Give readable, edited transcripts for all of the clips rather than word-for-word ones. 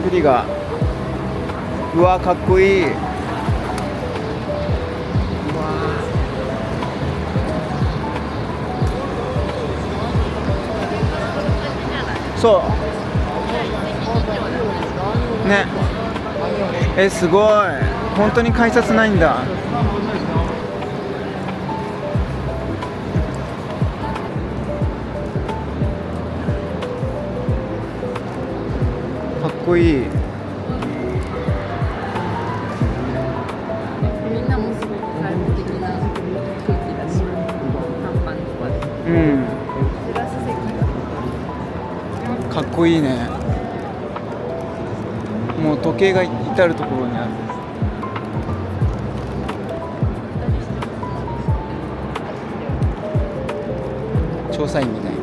作りが、うわかっこいい。うわそうね。すごい。本当に改札ないんだ。かっこいい。みんなもすごく開放的な空気だし、短パンとかで。うん。テラス席が。かっこいいね。もう時計が至るところにある。調査員みたいな。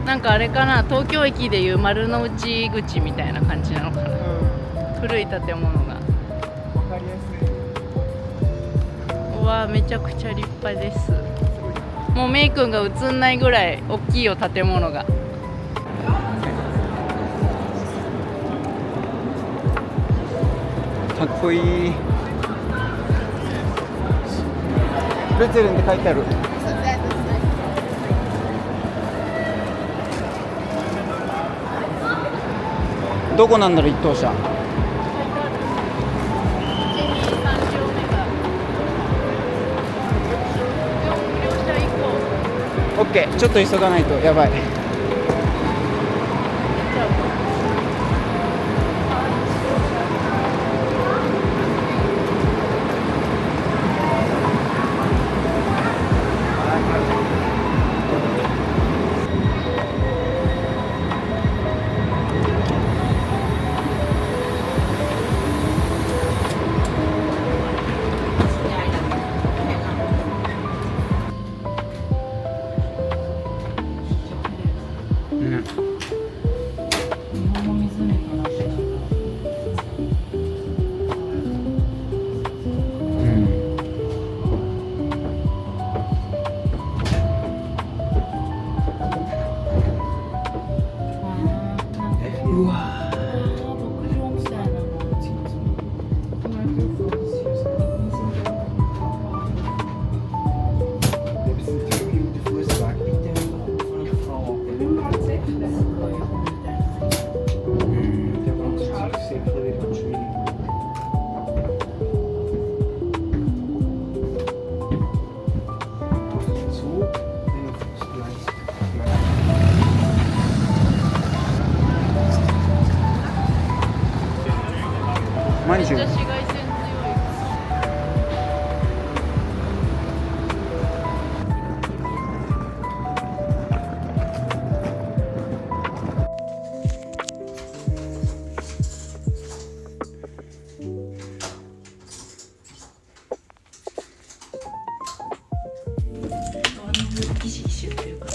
なんかあれかな、東京駅でいう丸の内口みたいな感じなのかな、古い建物が。わかりやすい。うわ、めちゃくちゃ立派です。もうメイ君が映んないぐらい大きいよ、建物が。かっこいい。ベツェルンって書いてある。どこなんだろう、一等車。オッケー、ちょっと急がないとやばい。うわマンション。紫外線強い。ギシギシ言ってるから。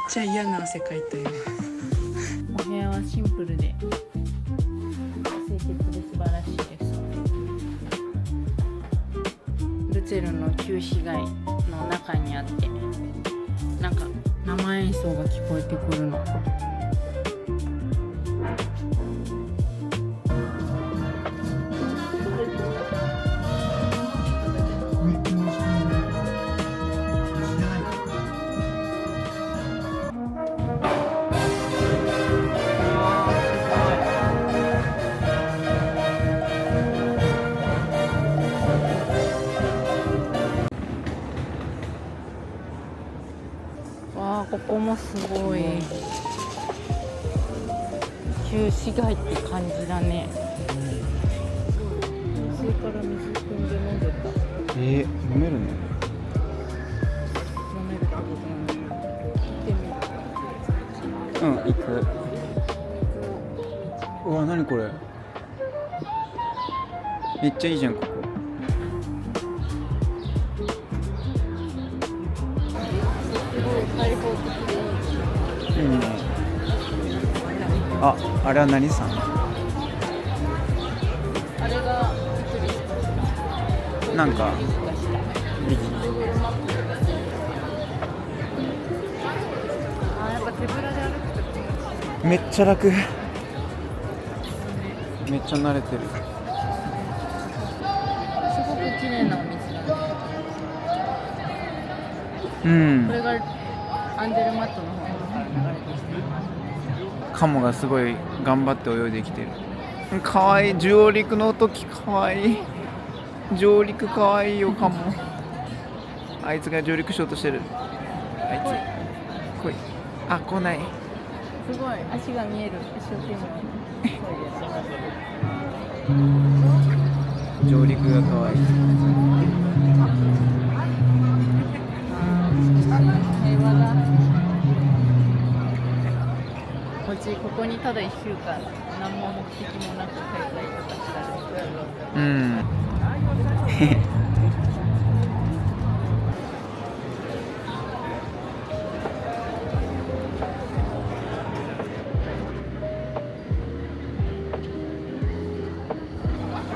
ちゃ嫌な汗かいたよ。お部屋はシンプルで清潔で素晴らしいです。ルツェルの旧市街の中にあって、なんか生演奏が聞こえてくるの。わあ、ここもすごい旧市街って感じだね。水から水汲んで飲んでた。飲めるね。飲めるってことなの？行ってみる。うん、行く。うわ、何これ。めっちゃいいじゃん、ここ。開放的でいい。うん。あ、あれは何さん？あれがなんかあ、やっぱ手ぶらで歩くとめっちゃ楽。めっちゃ慣れてる。すごく綺麗なお水だね。うん。これがアンジェルマットの方から流れてきてる。カモがすごい頑張って泳いできてる。かわいい。上陸の時かわいい。上陸かわいいよ、カモ。あいつが上陸しようとしてる。あいつ来い。あ、来ない。すごい足が見える。一生懸命上陸がかわいい。平和だ。ここにただ1週間何も目的もなく滞在とかしたらうん。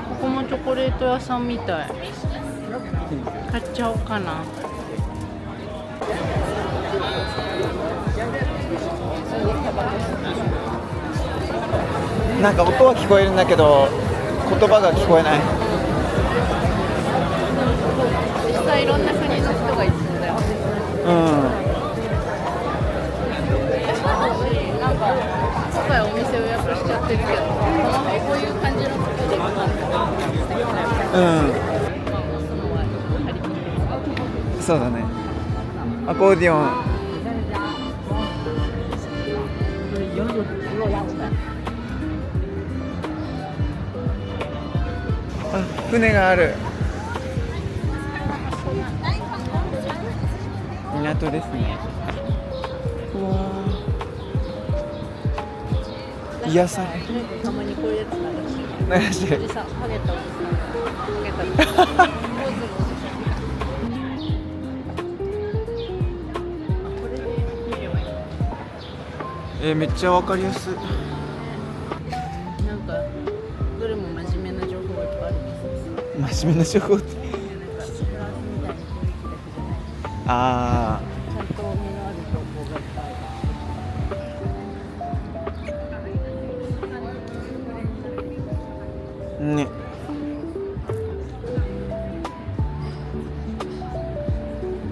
ここもチョコレート屋さんみたい。買っちゃおうかな。なんか音は聞こえるんだけど言葉が聞こえない。実際いろんな国の人がいそうだよ。なんか今回お店予約しちゃってるけど、こういう感じのことでもなんか素敵だよね。そうだね。アコーディオン。あ、船がある。港ですね。うわー、癒され。たまにこういうやつ流してる。おじさん、ハゲたおじさんがハゲたおじさん。ポーズのおじさん。これで見ればいい。めっちゃわかりやすい。なんかどれも真面目な情報がいっぱいあるんですよ。真面目な情報って。なんかフランスみたいな雰囲気だけじゃない。あちゃんと身のある情報がいっぱいある。あ、ね。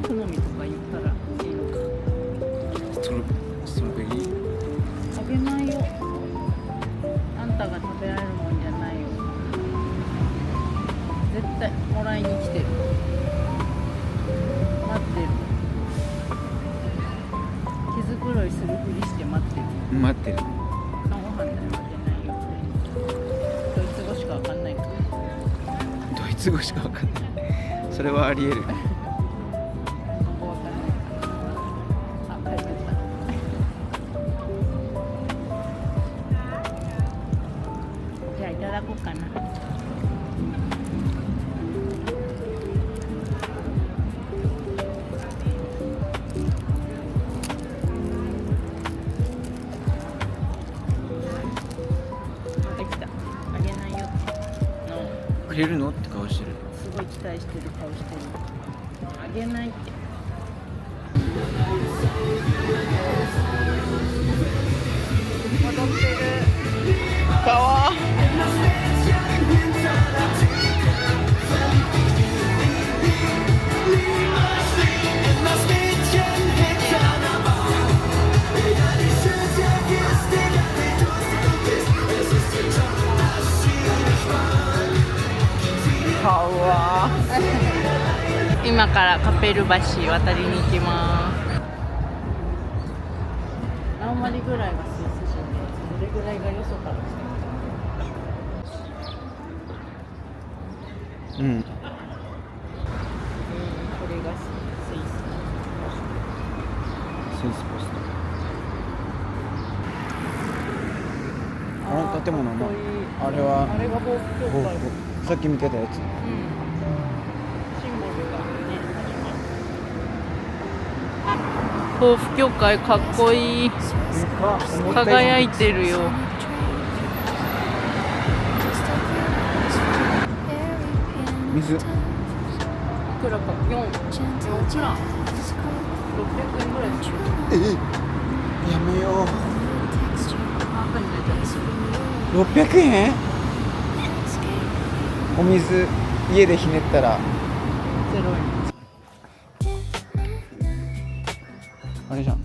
好みとか言ったらいいのか。ストロベリー。あげないよ。あんたが食べられるもんじゃないよ。絶対もらいに来てる。待ってる。毛づくろいするふりして待ってる。待ってる。晩ご飯だよ。あげないよ。ドイツ語しかわかんないから。ドイツ語しかわかんない。それはありえる。ここわかんないから。あ、帰ってった。じゃあいただこうかな。ごい期待してる顔してる。あげないって。踊ってる。かわ今からカペル橋渡りに行きます。何割ぐらいがスイス人で、どれぐらいがよそから来うん。た。これがスイス。スイスポスト。あの建物のあれはあれが防府教会。さっき見てたやつ。シンボルがね、防府教会かっこいい。輝いてるよ。水。いくらか4プラン600円ぐらいでしょ。やめよう。半分になっちゃった。600円？お水家でひねったら0円。あれじゃん。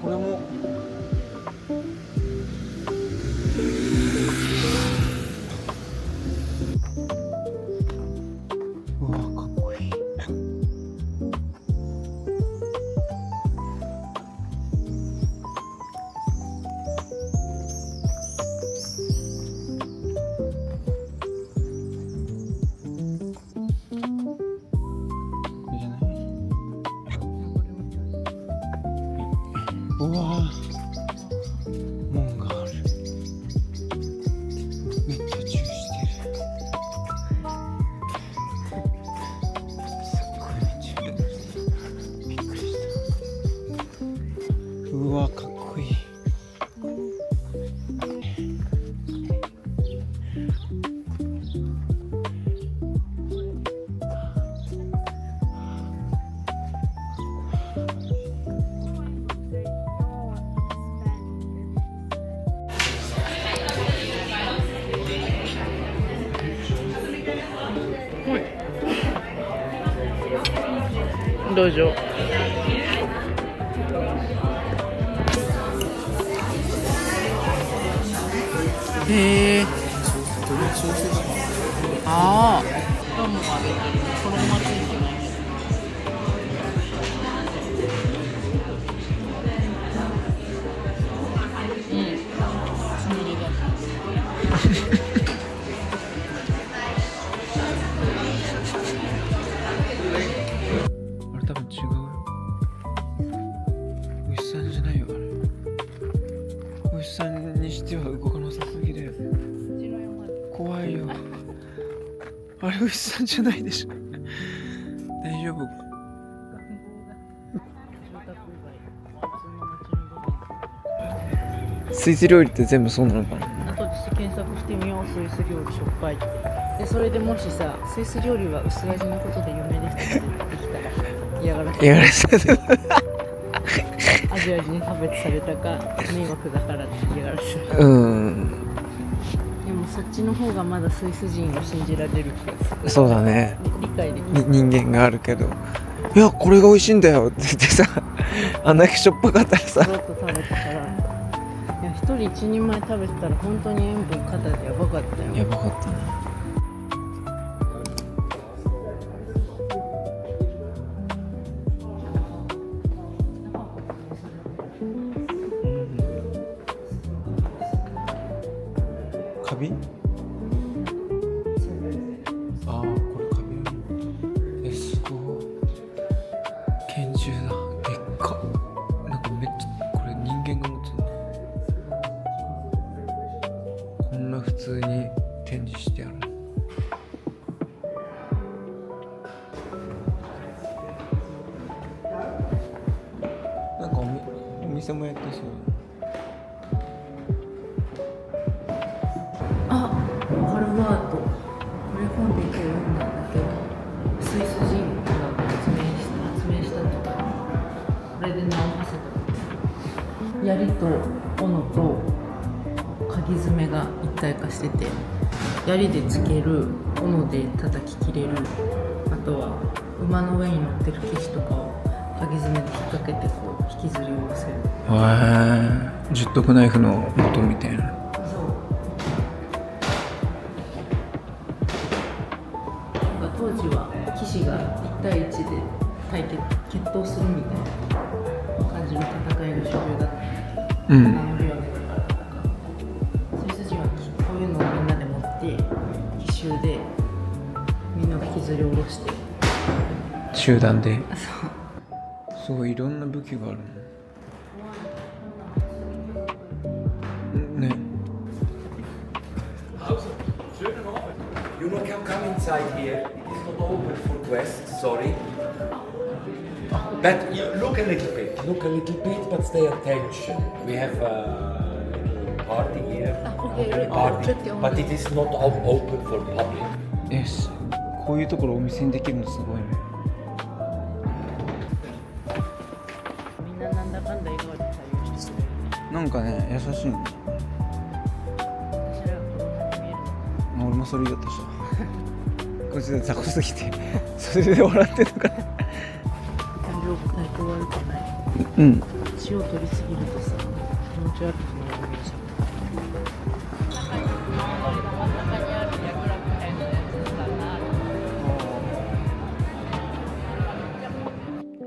これもうわかっこいい。いいじゃない？うわ門がある。めっちゃ注意してる。すっごいめっちゃびっくりした。うわかっこいい。どうぞ。へえ。ああ。ガムが出てる。このままついてない。うん。つみれだ。あれ多分違うよ。牛さんじゃないよあれ。牛さんにしては動かなさすぎだよ。怖いよ。あれ牛さんじゃないでしょ。大丈夫？スイス料理って全部そうなのかな。後で検索してみよう。スイス料理しょっぱいって。でそれでもしさ、スイス料理は薄味のことで有名ですって出てきたら嫌がらせ。嫌がらせだ。アジア人に差別されたか迷惑だからって嫌がらせ。うん。でもそっちの方がまだスイス人を信じられる気がする。そうだね。理解できる。人間があるけど、いやこれが美味しいんだよって言ってさ、あんだけしょっぱかったらさ。ちょっと食べてたら、いや一人一人前食べてたら本当に塩分肩でやばかったよ。やばかったね。カビ？ああ、これカビ。すごい。拳銃だ。でっか。なんかめっちゃ、これ人間が持つんだ。こんな普通に展示してある。店もやってそう。あ、ハルバート。これ本で今日読んだんだけど、スイス人が発明したとか、これで名を馳せた。槍と斧と鍵爪が一体化してて、槍でつける、斧で叩き切れる、あとは馬の上に乗ってる騎士とかを鍵爪で引っ掛けてこう引きずり下ろせる。十徳ナイフの元みたいな。そうなんか当時は騎士が1対1で決闘するみたいな感じの戦いが主流だった。うん。名乗りを上げてからとか、スイス人はこういうのをみんなで持って奇襲でみんなが引きずり下ろして、集団で。そうすごいいろんな武器があるの。ね。You can come inside here. It is not open for guests, sorry. But you look a little bit, but stay attention. We have a little party here, okay. party, but it is not open for public. よし。こういうところお店にできるのすごいね。みんななんだかんだ笑顔で対応してくれるね。なんかね、優しいの。私らが子供に見えるの。俺もそれ言おうとした。こいつで雑魚すぎて、それで笑ってるのかな。体調悪くない。うん。塩取りすぎるとさ、気持ち悪くなるイメージ。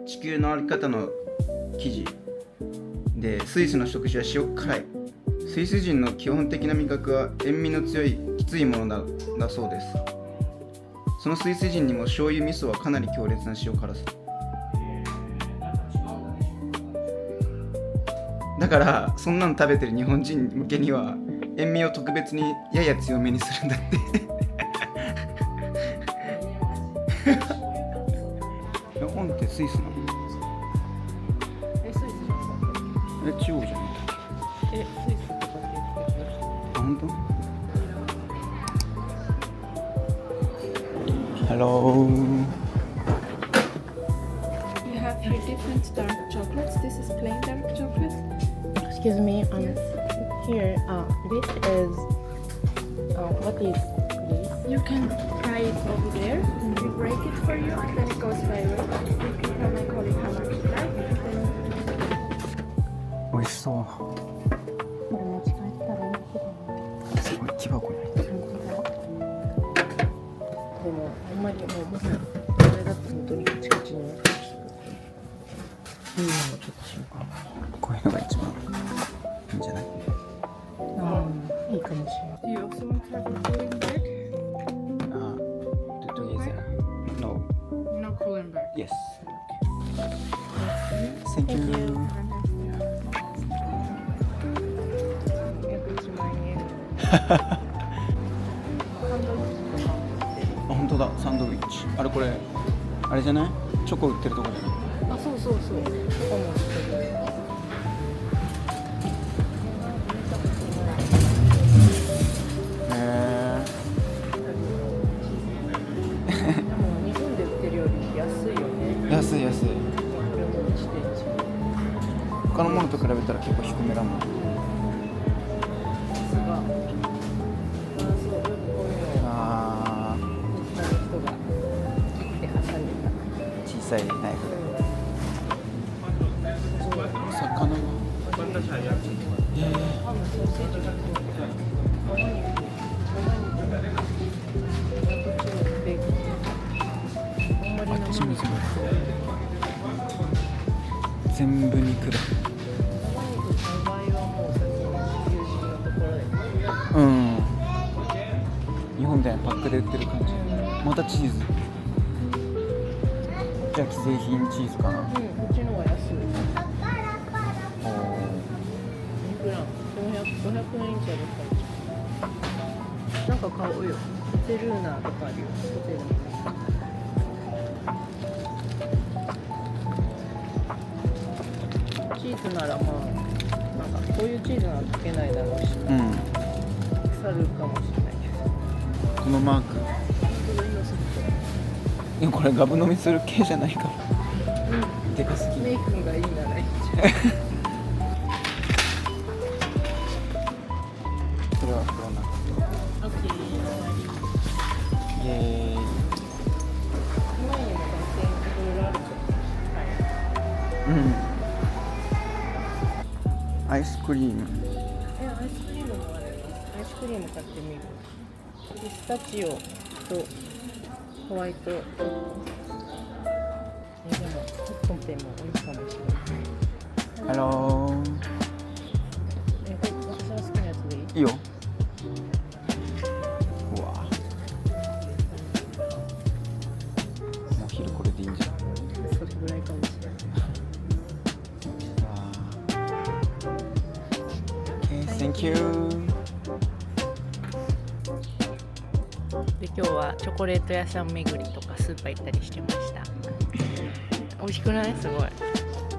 地球の歩き方の記事で、スイスの食事は塩辛い。スイス人の基本的な味覚は塩味の強いきついものだそうです。そのスイス人にも醤油味噌はかなり強烈な塩辛さだから、そんなの食べてる日本人向けには塩味を特別にやや強めにするんだって本ってスイスなの？スイスじゃなかったっ中国じゃない？け？スイスとかって言ってあ、本当？Hello. You have here different dark chocolates. This is plain dark chocolate. Excuse me, here, this is, what is this? You can try it over there. We break it for you, then it goes viral. You can tell my colleague how much you like. Then 美味しそう。これ持ち帰ったらいいけどな。すごい木箱に入ってる。でも、あんまりもう、これだと本当にカチカチになってきていいのもちょっとしようかな。こういうのが一番いいんじゃない？いいかもしれない。 do you also want to have a cooling bag? Together. No. No cooling bag. Yes. Thank you. 約1万円。あ、本当だ、サンドイッチ。あれこれ、あれじゃない？チョコ売ってるとこじゃない？あ、そうそうそう。ここも売ってる。でも日本で売ってるより安いよね。安い安い。これも1.1。他のものと比べたら結構低めだもん。さすが。あ、そう、よくこういうのをあ女の人が切って挟んでた。ー、小さいナイフで。魚は？ハム、ソーセージがこう。全部肉だ。うん。日本みたいなパックで売ってる感じ。またチーズ。じゃあ既製品チーズかな。こっちの方が安い。おー。いくら500円以上だったなんか買おうよ。ホテルーナとかあるよ。ホテルーナ。チーーズならまあなんかこういうチーズなら溶けないだろうし、うん、腐るかもしれないけど。このマーク。いやこれガブ飲みする系じゃないかも。でかすぎる。メイ君がいいならいいじそれは袋の中。ゃん。オッケー。イエーイ。前にもいろいろあるけど。うん。アイスクリーム。アイスクリームもあります。アイスクリーム買ってみる。ピスタチオとホワイト。でもコットンペンもいいかもしれない。ハロー。これ私の好きなやつでいい？いいよ。うわ。もう昼これでいいんじゃん。それぐらいかもしれない。Thank you。で今日はチョコレート屋さん巡りとかスーパー行ったりしてました。美味しくない？すごい。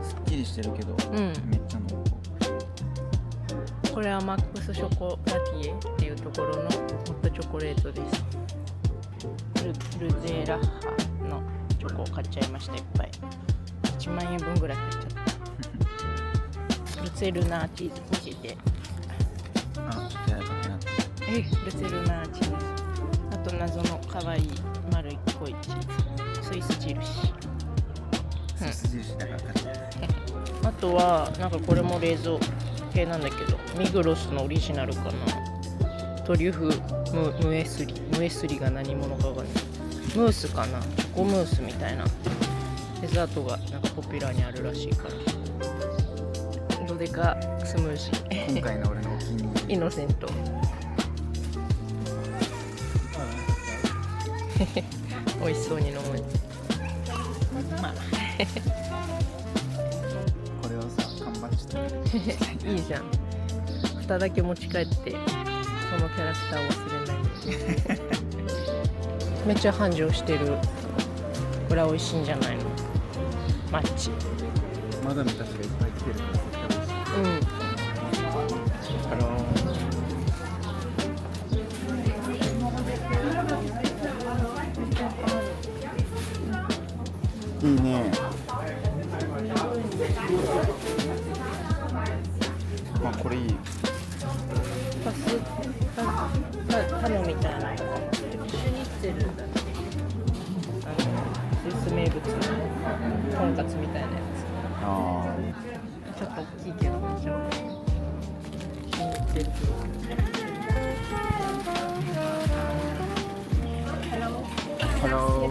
すっきりしてるけど、うん。めっちゃ濃厚。これはマックスショコラティエっていうところのホットチョコレートです。ルゼラッハのチョコを買っちゃいました。いっぱい。1万円分ぐらい買っちゃった。ルツェルナーチーズにしてあ、ちょっとやわらかくなって。ルツェルナーチーズ、あと謎の可愛い丸い濃いチーズ、スイス印。スイス印だから買っちゃう。あとはなんかこれも冷蔵系なんだけど、ミグロスのオリジナルかな。トリュフムエスリが何者かわかんない。ムースかな、チョコムースみたいなデザートがなんかポピュラーにあるらしいから。どでかスムージー。今回の俺のお気に入り。イノセント。美味しそうに飲む。まあこれをさ、缶バッジといいじゃん。蓋だけ持ち帰ってそのキャラクターを忘れない。めっちゃ繁盛してる。これは美味しいんじゃないの？マッチ。マダムたちがいっぱい来てるから絶対美味しい。うん。ハロー。いいね。まあこれいい。タノみたいな。シュニッツェルだね。スイス名物のとんかつみたいなやあつ。ちょっと大きいけどめっちゃ美味しい。シュニッツェル。あ。ハロー。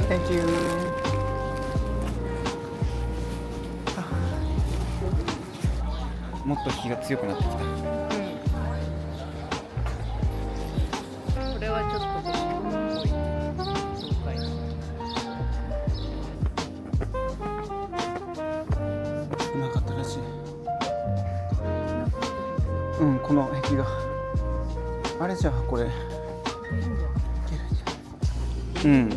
Thank you。もっと火が強くなってきた。これはちょっと僕っぽい紹介。なかったらしい。うん、この壁があれじゃこれ。うん。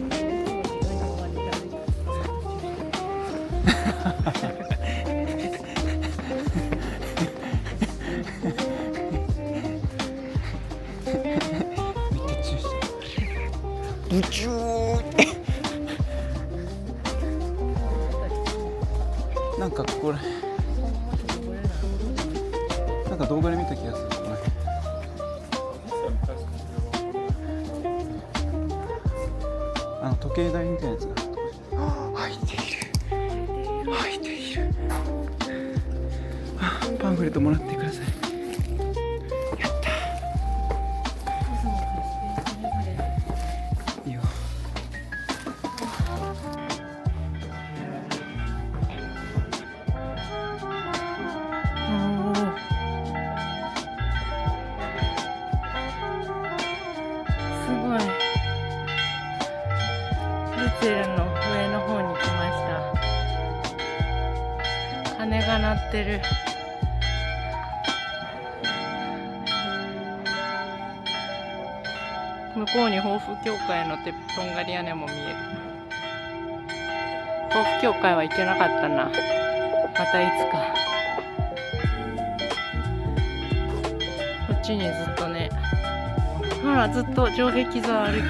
ブチューってなんかこれなんか動画で見た気がする。これ時計台みたいなやつが入っている。入っている。パンフレットもらってください。やったいいよ。すごい。ルツェルの上の方に来ました。鐘が鳴ってる。向こうに抱負協会のとんがり屋根も見える。抱負協会は行けなかったな。またいつか。こっちにずっとね、ほらずっと城壁沿い歩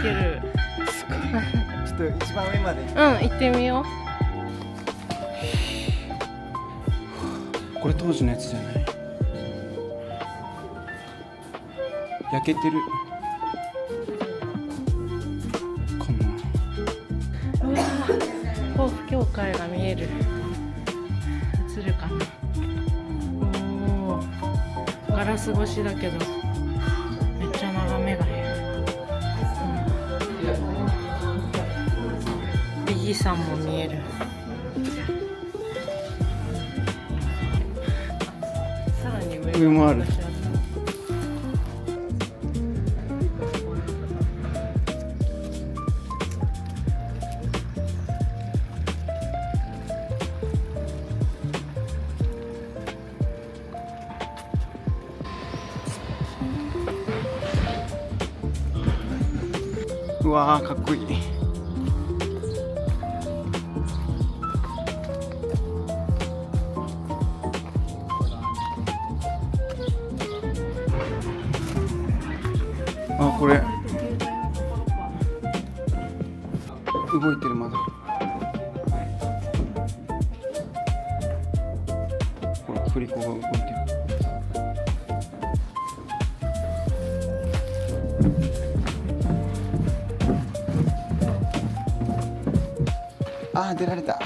ける。すごい。ちょっと一番上まで。行ってみよこれ当時のやつじゃない。焼けてる。かな。う。抱負協会が見える。映るかな。おー、ガラス越しだけどめっちゃ眺めがいい。美義山も見える。さらに上もある。うわーかっこいい。あ、これ動いてる。まだこれ振り子が動いてる。あー出られた。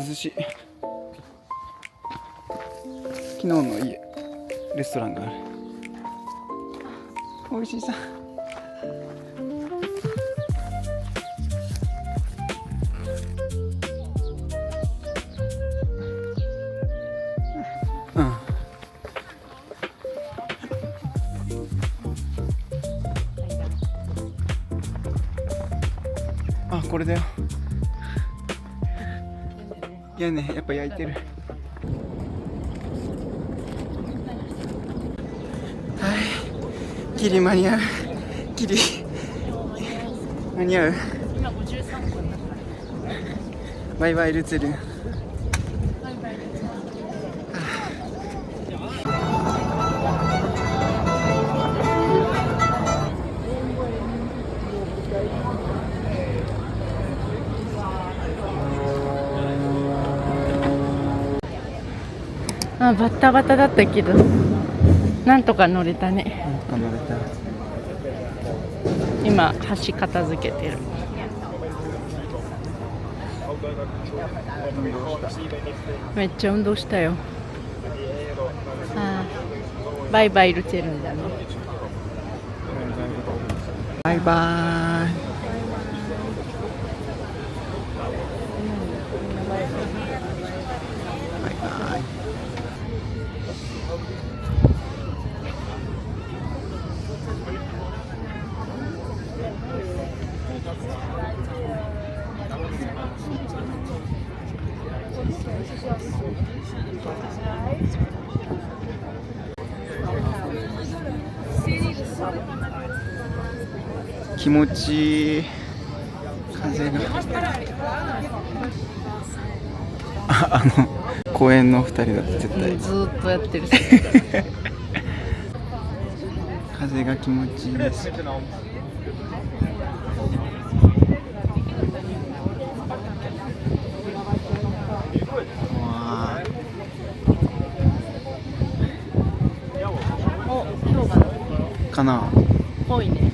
涼しい。昨日の家レストランがある。美味しいさ。うん。あ、これだよ。いやね、やっぱ焼いてる。ギリ間に合う。ギリ間に合う。今53分だ。バイバイルツェルン。バッタバタだったけどなんとか乗れたね。乗れた。今橋片付けてる。めっちゃ運動したよ。バイバイルチェルンだね。バイバーイ。バイバイ。気持ちいい。風が公園の2人だって絶対ずーっとやってる。風が気持ちいいです。お、氷河かな。ぽいね。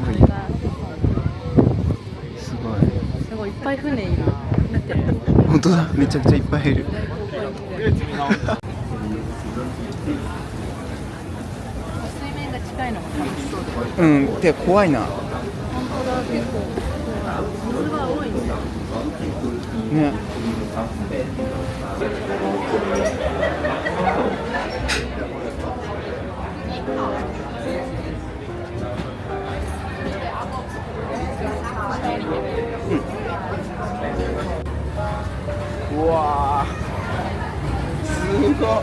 これがすごい。すごいいっぱい船いる。だって本当だ、めちゃくちゃいっぱいいる。水面が近いのが楽しそうだよ。うん、てか怖いな。本当だ、結構水が多いんだよ。ね。うわー、すごい。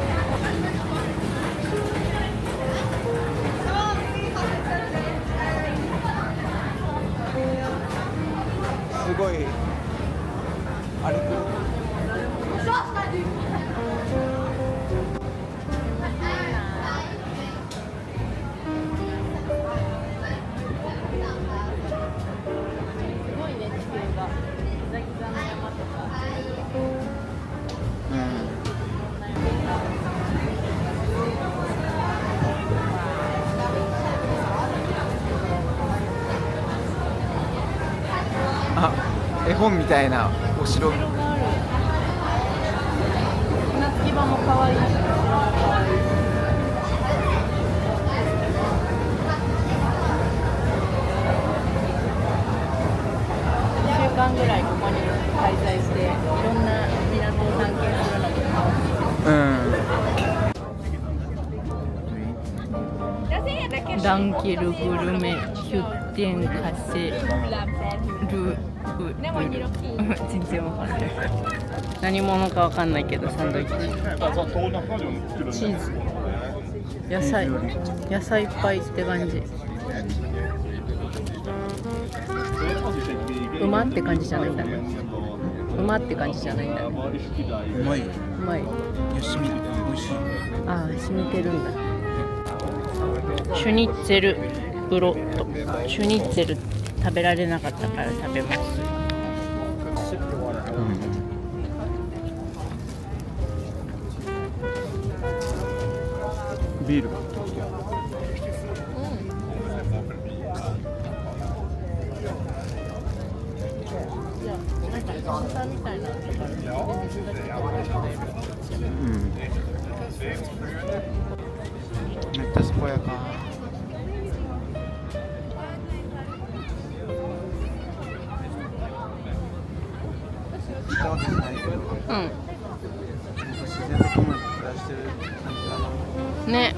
本みたいなお城。船着き場も可愛い。1週間ぐらいここに滞在していろんな港を探検するのも楽しい。ダンケルグルメヒュッテンカセル全然わかんない。何者かわかんないけどサンドイッチ。チーズ、野菜いっぱいって感じ。馬って感じじゃないんだね。馬って感じじゃないんだね。うまいよ。うまい。いや、染みる。美味しい。ああ、染みてるんだ。シュニッツェルブロット。シュニッツェル食べられなかったから食べます。ビールが。めっちゃ健やか。行ったわけじゃないけど、自然と共に暮らしてる感じだな。ね。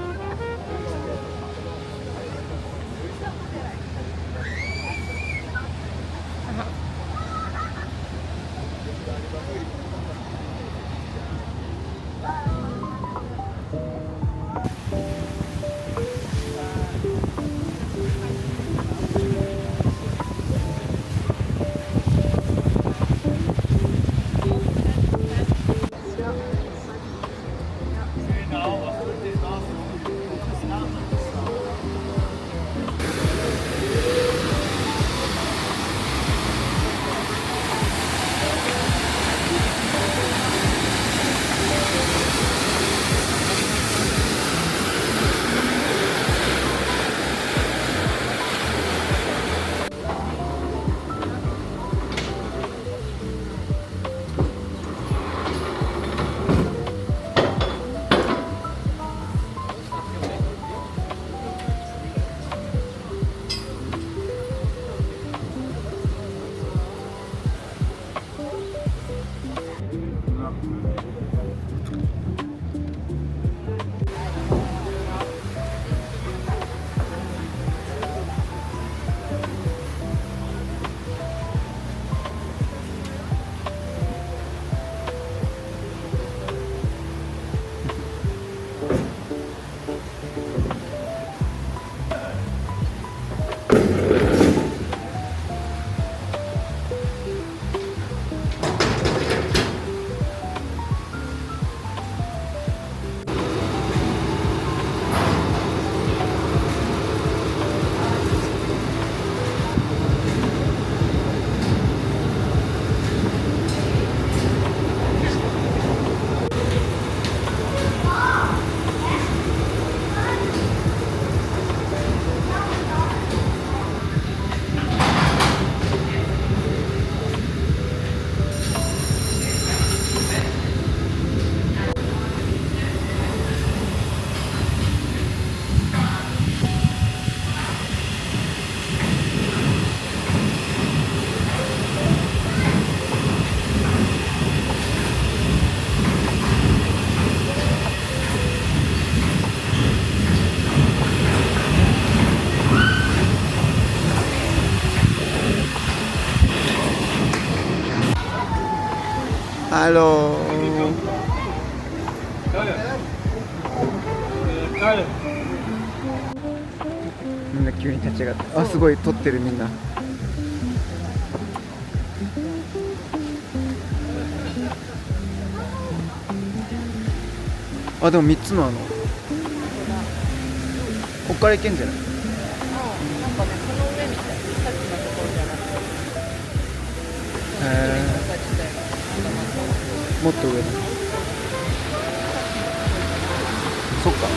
ハロー。みんな急に立ち上がって、あ、すごい撮ってるみんな。あ、でも3つのこっから行けんじゃない？なんかね、この上みたい。さっきのところじゃなくて。もっと上だ。そっか。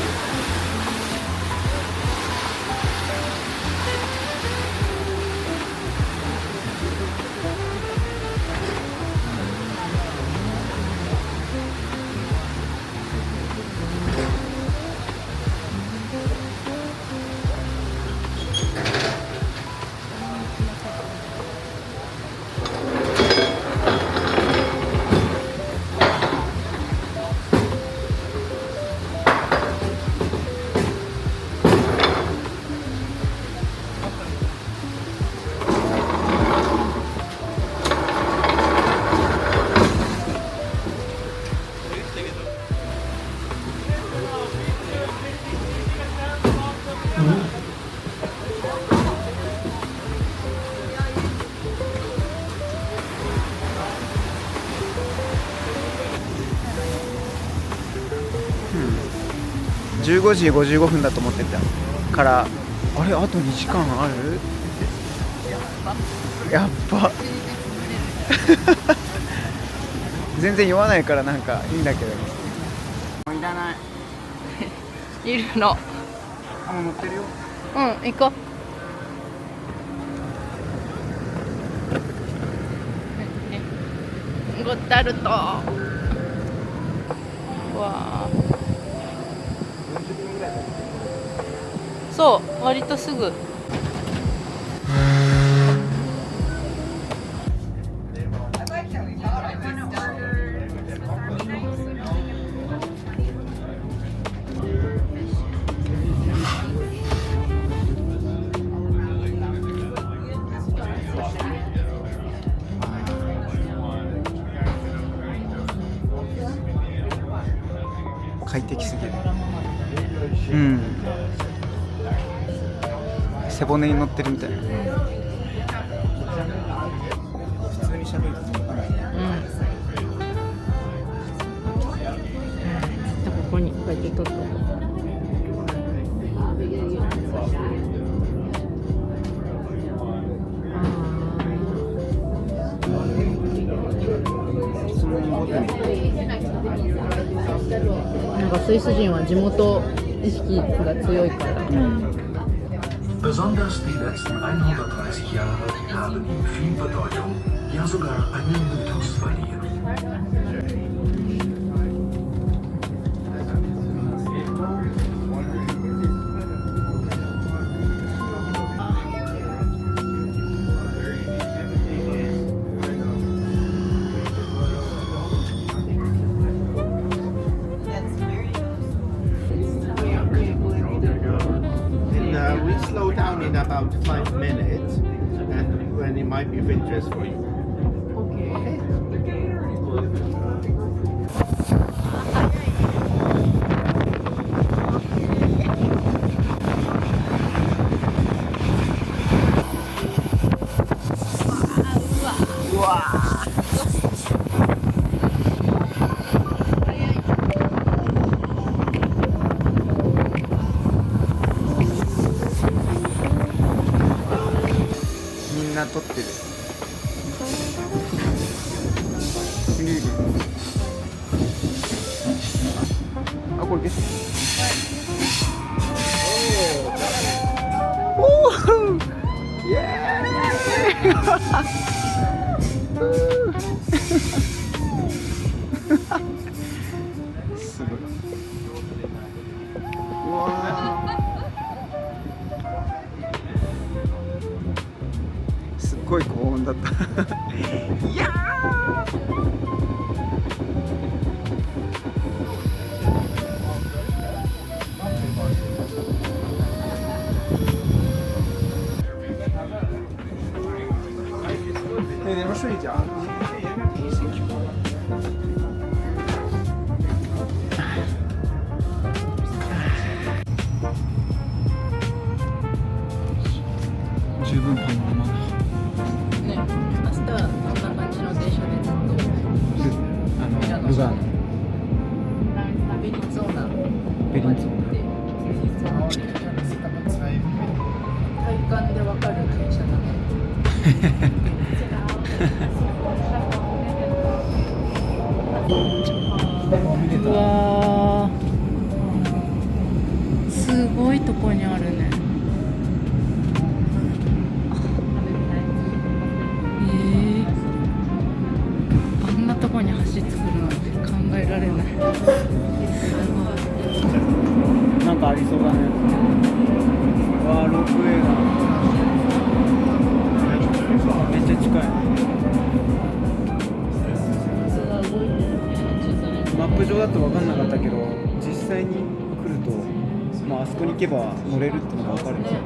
15時55分だと思ってたから、あれあと2時間あるってやっば全然酔わないからなんかいいんだけど、いらないいるの。あ、もう乗ってるよ。うん、行こう。ゴッタルト。わあ。そう、割とすぐ。快適すぎる。うん。背骨に乗ってるみたいな。普通に喋ると届かないね。ここにこうやって撮っとこう。なんかスイス人は地元意識が強いから。Besonders die letzten 130 Jahre haben ihm viel Bedeutung, ja sogar einen Mythos verliehen. We slow down in about 5 minutes, and when it might be of interest for you. Okay. みんな撮ってる。ルール。あ、これです。おお。イエーイ。すごい。うわー。すっごい高音だった。いや你们睡一觉。十分パノラマだ。ね、明日はどんな感じの電車でずっとルガーノ。ベリンゾーナベリンゾーナ。体感でわかる電車だね。うわー、すごいとこにあるね。あんなとこに橋作るなんて考えられない。なんかありそうだね。わー、ロープウェイだ。めっちゃ近い。マップ上だと分かんなかったけど、実際に来ると、まあ、あそこに行けば乗れるってのが分かるんですよ。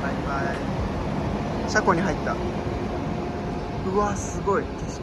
バイバイ。車庫に入った。うわー、すごい景色。